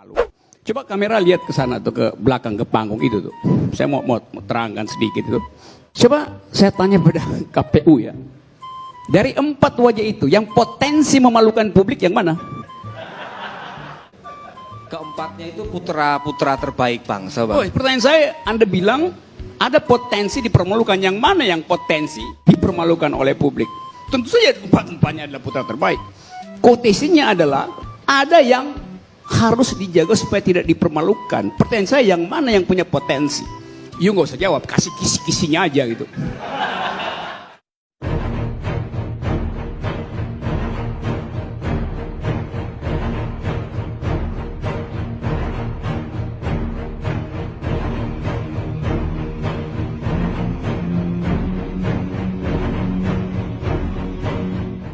malu. Coba kamera lihat ke sana tuh, ke belakang, ke panggung itu tuh. Saya mau terangkan sedikit itu. Coba saya tanya pada KPU ya. Dari 4 wajah itu, yang potensi memalukan publik yang mana? Keempatnya itu putra-putra terbaik bangsa, Bang. Oh, pertanyaan saya, Anda bilang ada potensi dipermalukan, yang mana yang potensi dipermalukan oleh publik? Tentu saja empatnya adalah putra terbaik. Quotasinya adalah ada yang harus dijaga supaya tidak dipermalukan. Pertanyaan saya, yang mana yang punya potensi? You nggak usah jawab, kasih kisi-kisinya aja gitu.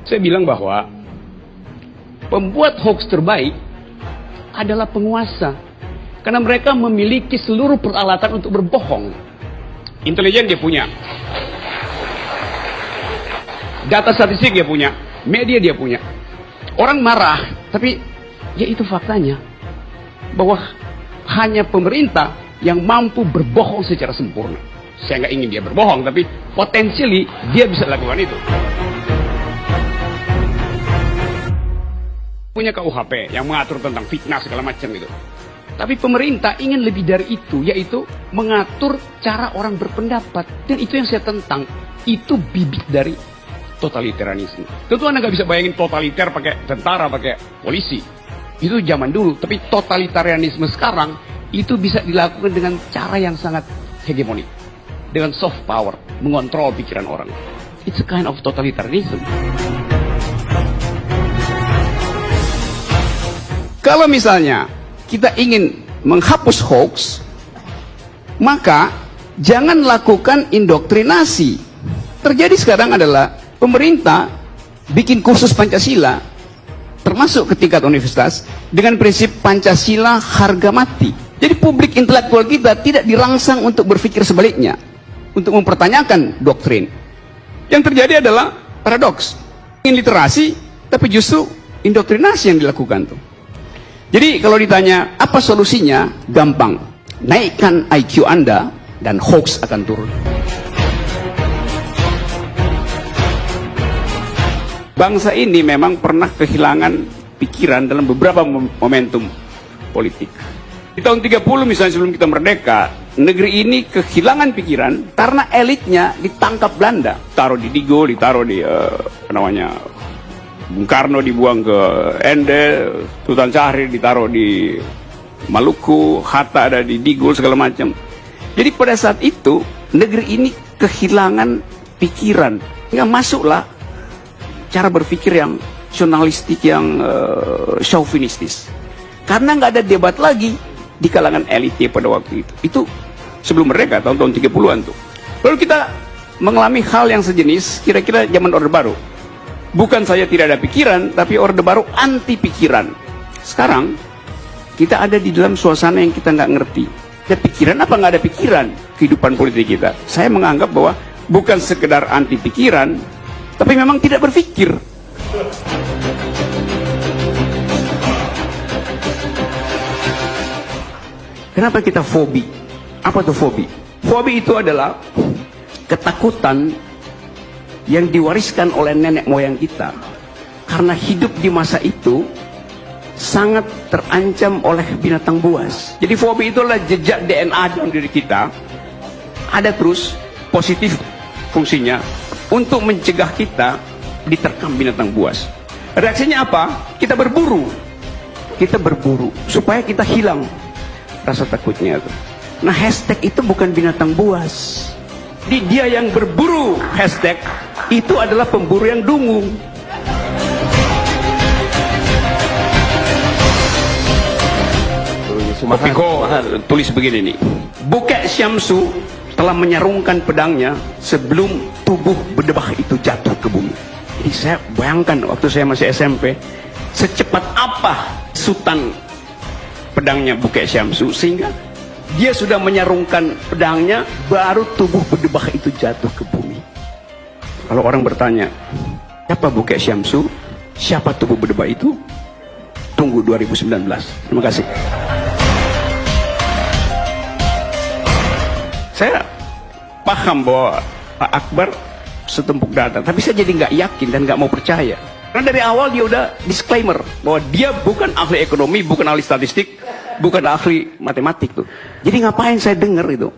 Saya bilang bahwa pembuat hoax terbaik adalah penguasa, karena mereka memiliki seluruh peralatan untuk berbohong. Intelijen dia punya, data statistik dia punya, media dia punya. Orang marah, tapi ya itu faktanya, bahwa hanya pemerintah yang mampu berbohong secara sempurna. Saya nggak ingin dia berbohong, tapi potensially dia bisa lakukan itu. Punya KUHP yang mengatur tentang fitnah segala macam itu. Tapi pemerintah ingin lebih dari itu, yaitu mengatur cara orang berpendapat. Dan itu yang saya tentang. Itu bibit dari totalitarianisme. Tentu Anda nggak bisa bayangin totaliter pakai tentara, pakai polisi. Itu zaman dulu. Tapi totalitarianisme sekarang itu bisa dilakukan dengan cara yang sangat hegemonik, dengan soft power, mengontrol pikiran orang. It's a kind of totalitarianism. Kalau misalnya kita ingin menghapus hoax, maka jangan lakukan indoktrinasi. Terjadi sekarang adalah pemerintah bikin kursus Pancasila, termasuk ke tingkat universitas, dengan prinsip Pancasila harga mati. Jadi publik intelektual kita tidak dirangsang untuk berpikir sebaliknya, untuk mempertanyakan doktrin. Yang terjadi adalah paradoks. Ingin literasi, tapi justru indoktrinasi yang dilakukan tuh. Jadi kalau ditanya apa solusinya, gampang. Naikkan IQ Anda dan hoax akan turun. Bangsa ini memang pernah kehilangan pikiran dalam beberapa momentum politik. Di tahun 30 misalnya, sebelum kita merdeka, negeri ini kehilangan pikiran karena elitnya ditangkap Belanda. Taruh di Digo, ditaruh di Bung Karno dibuang ke Ende, Sultan Syahrir ditaruh di Maluku, Hatta ada di Digul, segala macam. Jadi pada saat itu negeri ini kehilangan pikiran. Nggak masuklah cara berpikir yang nasionalistik, yang chauvinistis. Karena nggak ada debat lagi di kalangan elitnya pada waktu itu. Itu sebelum mereka, tahun-tahun 30-an tuh. Lalu kita mengalami hal yang sejenis, kira-kira zaman Orde Baru. Bukan saja tidak ada pikiran, tapi Orde Baru anti pikiran. Sekarang kita ada di dalam suasana yang kita nggak ngerti. Ada pikiran apa nggak ada pikiran kehidupan politik kita? Saya menganggap bahwa bukan sekedar anti pikiran, tapi memang tidak berpikir. Kenapa kita fobi? Apa tuh fobi? Fobi itu adalah ketakutan yang diwariskan oleh nenek moyang kita, karena hidup di masa itu sangat terancam oleh binatang buas. Jadi fobi itu adalah jejak DNA dalam diri kita, ada terus, positif fungsinya untuk mencegah kita diterkam binatang buas. Reaksinya apa? Kita berburu supaya kita hilang rasa takutnya itu. Nah, hashtag itu bukan binatang buas. Dia yang berburu hashtag itu adalah pemburu yang dungu. Opiko tulis begini nih. Bukek Syamsu telah menyarungkan pedangnya sebelum tubuh berdebah itu jatuh ke bumi. Jadi saya bayangkan waktu saya masih SMP, secepat apa sutan pedangnya Bukek Syamsu sehingga dia sudah menyarungkan pedangnya, baru tubuh berdebah itu jatuh ke bumi. Kalau orang bertanya, siapa Bukek Syamsu? Siapa tubuh berdebah itu? Tunggu 2019. Terima kasih. Saya paham bahwa Pak Akbar setumpuk data, tapi saya jadi nggak yakin dan nggak mau percaya. Karena dari awal dia udah disclaimer bahwa dia bukan ahli ekonomi, bukan ahli statistik, bukan ahli matematik tuh. Jadi ngapain saya dengar itu?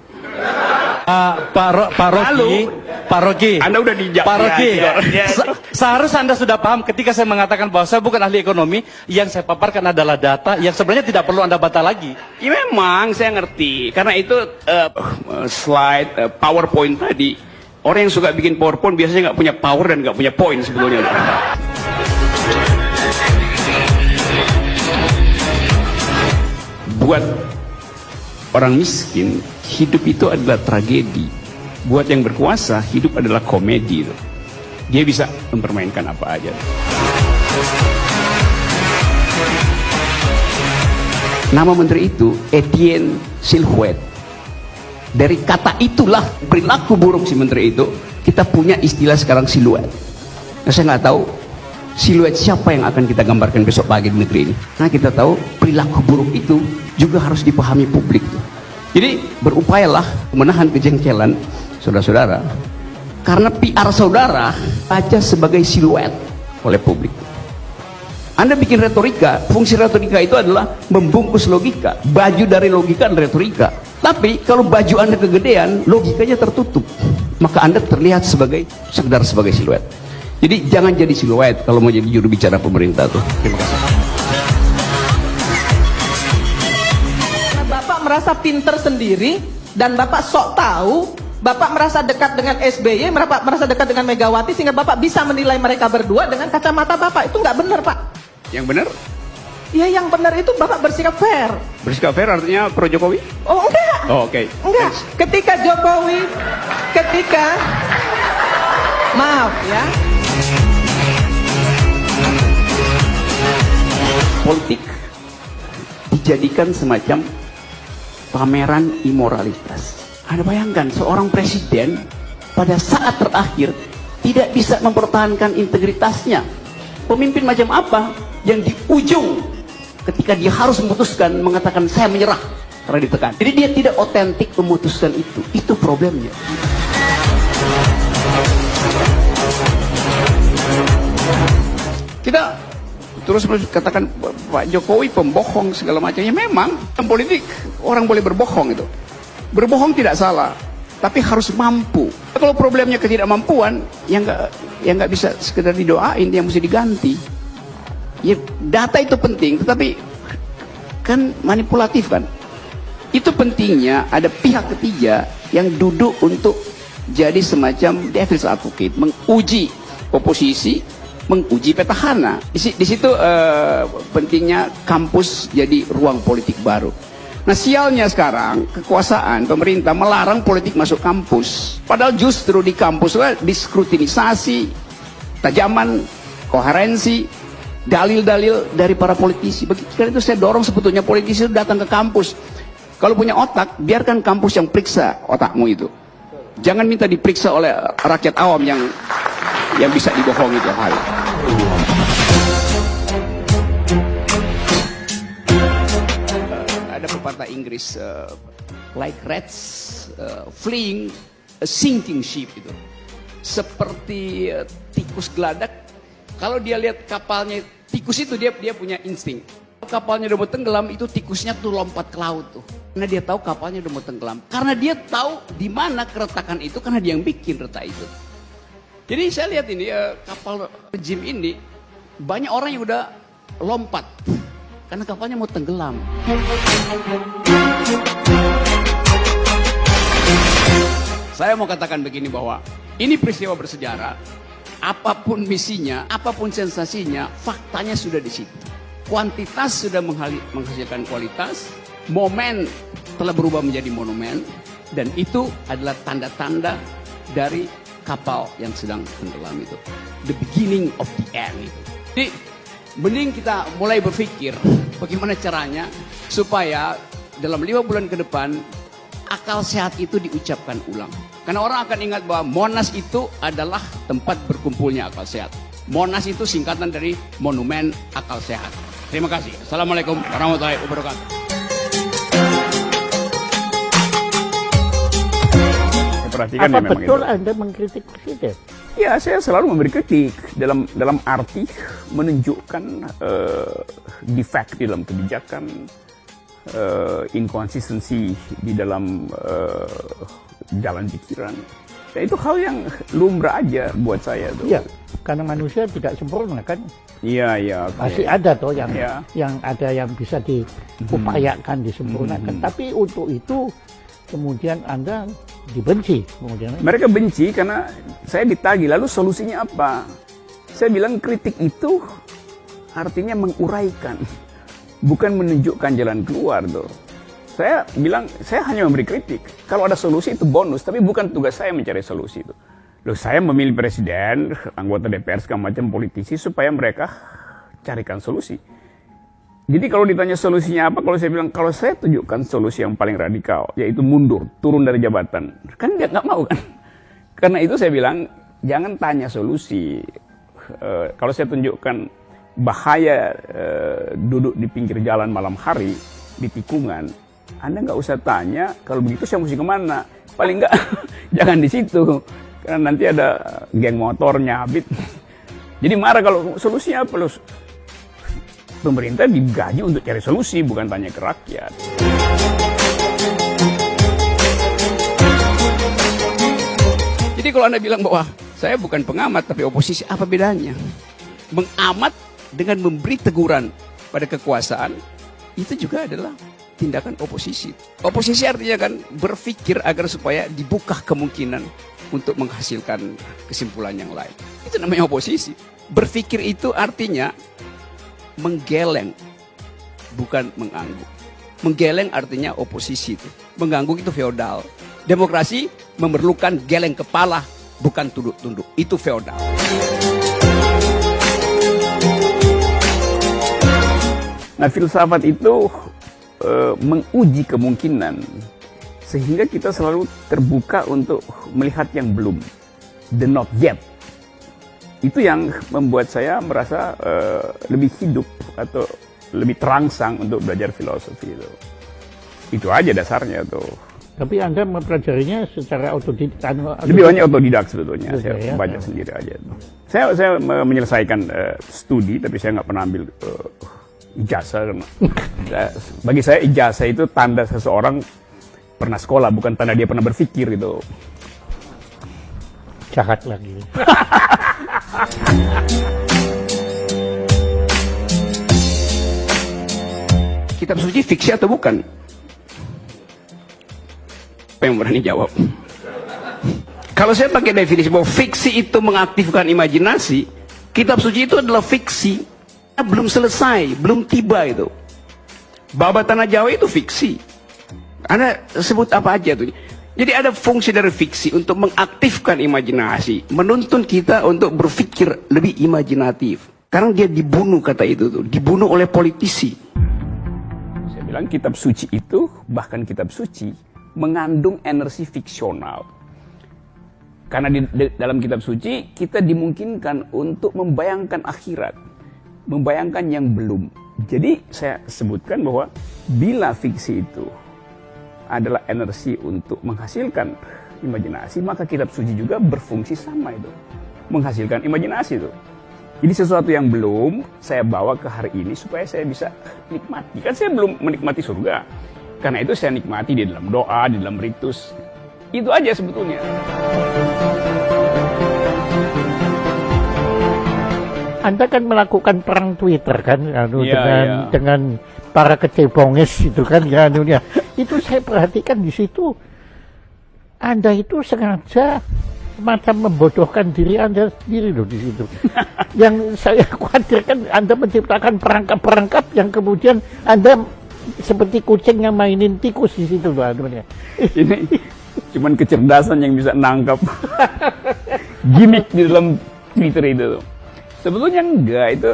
Pak Rocky, Anda udah dijawab. Pak Rocky, Ya. seharusnya Anda sudah paham ketika saya mengatakan bahwa saya bukan ahli ekonomi, yang saya paparkan adalah data yang sebenarnya tidak perlu Anda bantah lagi. Ya memang saya ngerti, karena itu slide PowerPoint tadi, orang yang suka bikin PowerPoint biasanya nggak punya power dan nggak punya point sebetulnya. Buat orang miskin, hidup itu adalah tragedi. Buat yang berkuasa, hidup adalah komedi. Dia bisa mempermainkan apa aja. Nama menteri itu Etienne Silhouette. Dari kata itulah, perilaku buruk si menteri itu, kita punya istilah sekarang siluet. Nah, saya nggak tahu siluet siapa yang akan kita gambarkan besok pagi di negeri ini. Nah, kita tahu perilaku buruk itu juga harus dipahami publik. Jadi berupayalah menahan kejengkelan saudara-saudara, karena PR saudara aja sebagai siluet oleh publik. Anda bikin retorika, fungsi retorika itu adalah membungkus logika. Baju dari logika adalah retorika. Tapi kalau baju Anda kegedean, logikanya tertutup, maka Anda terlihat sekedar sebagai siluet. Jadi jangan jadi siluet kalau mau jadi juru bicara pemerintah tuh. Terima kasih. Bapak merasa pinter sendiri dan Bapak sok tahu, Bapak merasa dekat dengan SBY, Bapak merasa dekat dengan Megawati, sehingga Bapak bisa menilai mereka berdua dengan kacamata Bapak. Itu nggak benar, Pak. Yang benar? Ya, yang benar itu Bapak bersikap fair. Bersikap fair artinya pro Jokowi? Oh, enggak. Oh, oke. Enggak. Ketika maaf ya. Politik dijadikan semacam pameran imoralitas. Anda bayangkan seorang presiden pada saat terakhir tidak bisa mempertahankan integritasnya. Pemimpin macam apa yang di ujung ketika dia harus memutuskan mengatakan saya menyerah karena ditekan. Jadi dia tidak otentik memutuskan itu. Itu problemnya. Kita terus katakan Pak Jokowi pembohong segala macamnya. Memang dalam politik orang boleh berbohong itu. Berbohong tidak salah, tapi harus mampu. Kalau problemnya ketidakmampuan, yang nggak bisa sekedar didoain, yang mesti diganti. Ya, data itu penting, tetapi kan manipulatif kan. Itu pentingnya ada pihak ketiga yang duduk untuk jadi semacam devil's advocate, menguji oposisi, menguji petahana. Di situ pentingnya kampus jadi ruang politik baru. Nah, sialnya sekarang kekuasaan pemerintah melarang politik masuk kampus. Padahal justru di kampus diskrutinisasi, tajaman, koherensi, dalil-dalil dari para politisi. Karena itu saya dorong sebetulnya politisi itu datang ke kampus. Kalau punya otak, biarkan kampus yang periksa otakmu itu. Jangan minta diperiksa oleh rakyat awam yang bisa dibohongi tiap hari. Ada pepatah Inggris, like rats fleeing a sinking ship itu. Seperti tikus geladak, kalau dia lihat kapalnya tikus itu dia punya insting. Kapalnya udah mau tenggelam, itu tikusnya tuh lompat ke laut tuh. Karena dia tahu kapalnya udah mau tenggelam. Karena dia tahu di mana keretakan itu, karena dia yang bikin retak itu. Jadi saya lihat ini kapal rejim ini banyak orang yang udah lompat karena kapalnya mau tenggelam. Saya mau katakan begini bahwa ini peristiwa bersejarah. Apapun misinya, apapun sensasinya, faktanya sudah di situ. Kuantitas sudah menghasilkan kualitas, momen telah berubah menjadi monumen, dan itu adalah tanda-tanda dari kapal yang sedang tenggelam itu. The beginning of the end itu. Jadi, mending kita mulai berpikir bagaimana caranya supaya dalam 5 bulan ke depan akal sehat itu diucapkan ulang. Karena orang akan ingat bahwa Monas itu adalah tempat berkumpulnya akal sehat. Monas itu singkatan dari Monumen Akal Sehat. Terima kasih. Assalamualaikum warahmatullahi wabarakatuh. perhatikan Apa ya memang betul itu. Anda mengkritik presiden? Ya, saya selalu memberi kritik dalam arti menunjukkan defect di dalam kebijakan, inkonsistensi di dalam jalan pikiran. Ya, itu hal yang lumrah aja buat saya tuh. Iya, karena manusia tidak sempurna kan. Iya, iya. oke. Pasti ada toh yang Ya. yang ada yang bisa diupayakan disempurnakan. Tapi untuk itu kemudian Anda dibenci kemudian. Mereka benci karena saya ditagih, lalu solusinya apa? Saya bilang kritik itu artinya menguraikan, bukan menunjukkan jalan keluar tuh. Saya bilang, saya hanya memberi kritik. Kalau ada solusi itu bonus, tapi bukan tugas saya mencari solusi itu. Loh, saya memilih presiden, anggota DPR, segala macam politisi, supaya mereka carikan solusi. Jadi kalau ditanya solusinya apa, kalau saya bilang, kalau saya tunjukkan solusi yang paling radikal, yaitu mundur, turun dari jabatan, kan dia nggak mau kan? Karena itu saya bilang, jangan tanya solusi. Kalau saya tunjukkan bahaya duduk di pinggir jalan malam hari, di tikungan, Anda nggak usah tanya, kalau begitu saya mesti kemana? Paling nggak, jangan di situ. Karena nanti ada geng motor nyabit. Jadi marah kalau solusinya apa? Loh, pemerintah digaji untuk cari solusi, bukan tanya ke rakyat. Jadi kalau Anda bilang bahwa saya bukan pengamat tapi oposisi, apa bedanya? Mengamat dengan memberi teguran pada kekuasaan, itu juga adalah tindakan oposisi. Oposisi artinya kan berpikir agar supaya dibuka kemungkinan untuk menghasilkan kesimpulan yang lain. Itu namanya oposisi. Berpikir itu artinya menggeleng, bukan mengangguk. Menggeleng artinya oposisi itu. Mengangguk itu feodal. Demokrasi memerlukan geleng kepala, bukan tunduk-tunduk. Itu feodal. Nah, filsafat itu menguji kemungkinan, sehingga kita selalu terbuka untuk melihat yang belum, the not yet. Itu yang membuat saya merasa lebih hidup atau lebih terangsang untuk belajar filosofi itu. Itu aja dasarnya tuh. Tapi Anda mempelajarinya secara otodidak. Lebih banyak otodidak sebetulnya. Betul, Saya ya. baca sendiri aja tuh. Saya menyelesaikan studi, tapi saya nggak pernah ambil ijazah. Bagi saya ijazah itu tanda seseorang pernah sekolah, bukan tanda dia pernah berpikir gitu. Jahat lagi. Kitab suci fiksi atau bukan? Apa yang berani jawab? Kalau saya pakai definisi bahwa fiksi itu mengaktifkan imajinasi, kitab suci itu adalah fiksi. Belum selesai, belum tiba itu. Babat Tanah Jawa itu fiksi. Anda sebut apa aja tuh. Jadi ada fungsi dari fiksi untuk mengaktifkan imajinasi, menuntun kita untuk berpikir lebih imajinatif. Karena dia dibunuh, kata itu tuh, dibunuh oleh politisi. Saya bilang kitab suci itu, bahkan kitab suci, mengandung energi fiksional. Karena dalam kitab suci, kita dimungkinkan untuk membayangkan akhirat, membayangkan yang belum. Jadi saya sebutkan bahwa bila fiksi itu adalah energi untuk menghasilkan imajinasi, maka kitab suci juga berfungsi sama itu, menghasilkan imajinasi itu. Jadi sesuatu yang belum saya bawa ke hari ini supaya saya bisa nikmati. Kan saya belum menikmati surga. Karena itu saya nikmati di dalam doa, di dalam ritus. Itu aja sebetulnya. Anda kan melakukan perang Twitter kan, Iya. dengan para kecebonges itu kan, ya. Itu saya perhatikan di situ. Anda itu sengaja semacam membodohkan diri Anda sendiri loh di situ. Yang saya khawatirkan Anda menciptakan perangkap-perangkap yang kemudian Anda seperti kucing yang mainin tikus di situ loh. Ini cuman kecerdasan yang bisa nangkap gimmick di dalam Twitter itu. Sebetulnya enggak, itu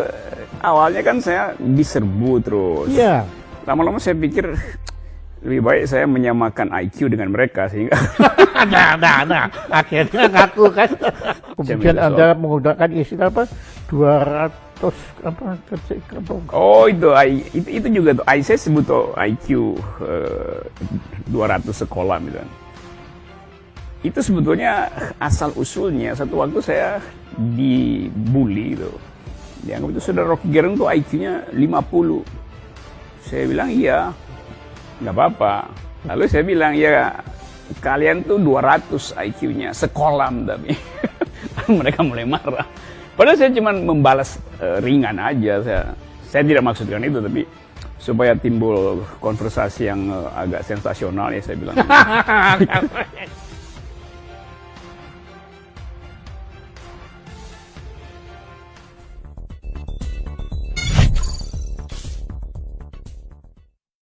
awalnya kan saya diserbu terus. Iya. Lama-lama saya pikir lebih baik saya menyamakan IQ dengan mereka sehingga Nah, akhirnya ngaku kan. Kemudian Saya Anda menggunakan istilah apa? 200 apa? oh itu juga tuh saya sebut tuh IQ 200 sekolah misalnya. itu sebetulnya asal usulnya. Satu waktu saya dibully gitu. Dianggap itu saudara Rocky Gerung tuh IQ-nya 50. Saya bilang iya, nggak apa-apa. Lalu saya bilang ya kalian tuh 200 IQ-nya sekolam tapi. Mereka mulai marah. Padahal saya cuma membalas ringan aja. Saya tidak maksudkan itu, tapi supaya timbul konversasi yang agak sensasional ya saya bilang.